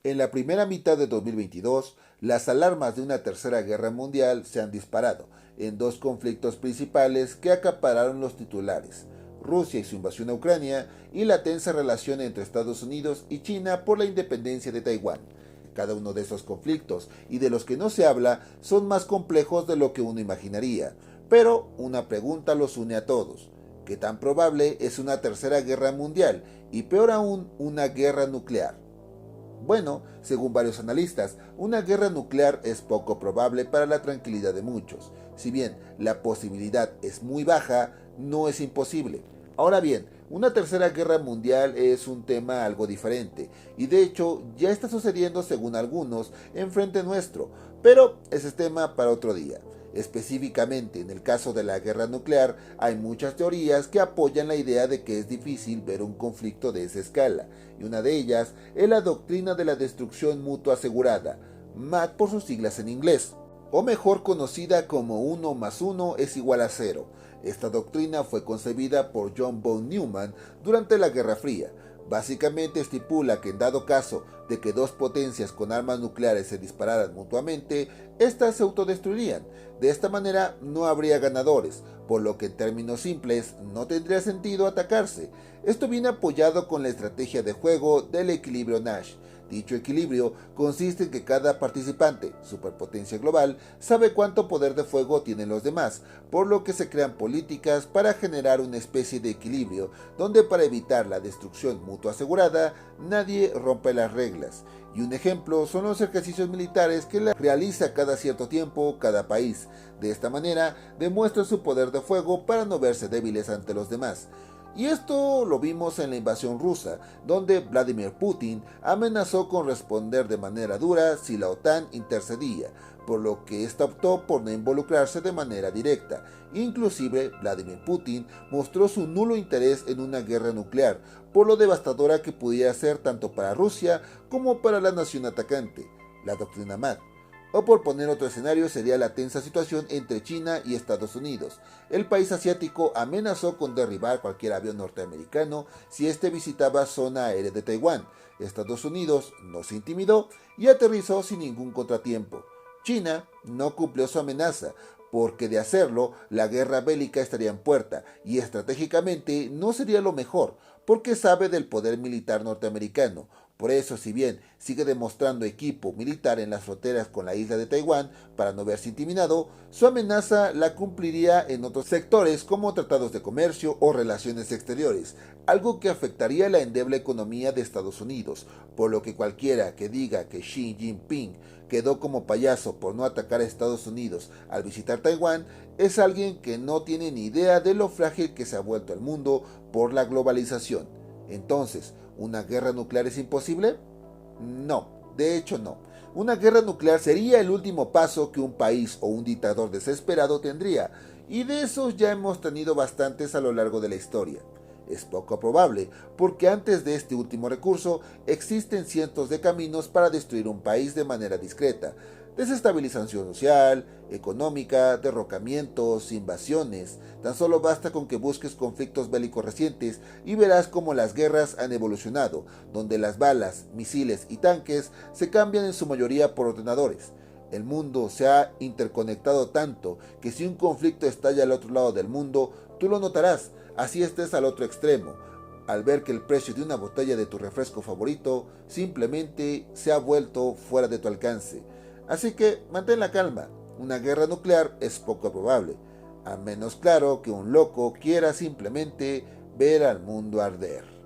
En la primera mitad de 2022, las alarmas de una tercera guerra mundial se han disparado en dos conflictos principales que acapararon los titulares: Rusia y su invasión a Ucrania y la tensa relación entre Estados Unidos y China por la independencia de Taiwán. Cada uno de esos conflictos, y de los que no se habla, son más complejos de lo que uno imaginaría. Pero una pregunta los une a todos: ¿qué tan probable es una tercera guerra mundial y, peor aún, una guerra nuclear? Bueno, según varios analistas, una guerra nuclear es poco probable para la tranquilidad de muchos. Si bien la posibilidad es muy baja, no es imposible. Ahora bien, una tercera guerra mundial es un tema algo diferente, y de hecho ya está sucediendo según algunos en frente nuestro, pero ese es tema para otro día. Específicamente en el caso de la guerra nuclear, hay muchas teorías que apoyan la idea de que es difícil ver un conflicto de esa escala, y una de ellas es la doctrina de la destrucción mutua asegurada, MAD por sus siglas en inglés, o mejor conocida como 1 más 1 es igual a 0. Esta doctrina fue concebida por John von Neumann durante la Guerra Fría. Básicamente estipula que en dado caso de que dos potencias con armas nucleares se dispararan mutuamente, éstas se autodestruirían. De esta manera no habría ganadores, por lo que en términos simples no tendría sentido atacarse. Esto viene apoyado con la estrategia de juego del equilibrio Nash. Dicho equilibrio consiste en que cada participante, superpotencia global, sabe cuánto poder de fuego tienen los demás, por lo que se crean políticas para generar una especie de equilibrio, donde para evitar la destrucción mutua asegurada, nadie rompe las reglas. Y un ejemplo son los ejercicios militares que realiza cada cierto tiempo cada país. De esta manera, demuestran su poder de fuego para no verse débiles ante los demás. Y esto lo vimos en la invasión rusa, donde Vladimir Putin amenazó con responder de manera dura si la OTAN intercedía, por lo que ésta optó por no involucrarse de manera directa. Inclusive, Vladimir Putin mostró su nulo interés en una guerra nuclear, por lo devastadora que pudiera ser tanto para Rusia como para la nación atacante, la doctrina MAD. O por poner otro escenario sería la tensa situación entre China y Estados Unidos. El país asiático amenazó con derribar cualquier avión norteamericano si éste visitaba zona aérea de Taiwán. Estados Unidos no se intimidó y aterrizó sin ningún contratiempo. China no cumplió su amenaza, porque de hacerlo, la guerra bélica estaría en puerta y estratégicamente no sería lo mejor, porque sabe del poder militar norteamericano. Por eso, si bien sigue demostrando equipo militar en las fronteras con la isla de Taiwán para no verse intimidado, su amenaza la cumpliría en otros sectores como tratados de comercio o relaciones exteriores, algo que afectaría la endeble economía de Estados Unidos, por lo que cualquiera que diga que Xi Jinping quedó como payaso por no atacar a Estados Unidos al visitar Taiwán es alguien que no tiene ni idea de lo frágil que se ha vuelto el mundo por la globalización. Entonces, ¿una guerra nuclear es imposible? No, de hecho no. Una guerra nuclear sería el último paso que un país o un dictador desesperado tendría, y de esos ya hemos tenido bastantes a lo largo de la historia. Es poco probable, porque antes de este último recurso existen cientos de caminos para destruir un país de manera discreta: desestabilización social, económica, derrocamientos, invasiones. Tan solo basta con que busques conflictos bélicos recientes y verás cómo las guerras han evolucionado, donde las balas, misiles y tanques se cambian en su mayoría por ordenadores. El mundo se ha interconectado tanto que si un conflicto estalla al otro lado del mundo, tú lo notarás, así estés al otro extremo, al ver que el precio de una botella de tu refresco favorito simplemente se ha vuelto fuera de tu alcance. Así que mantén la calma, una guerra nuclear es poco probable, a menos claro que un loco quiera simplemente ver al mundo arder.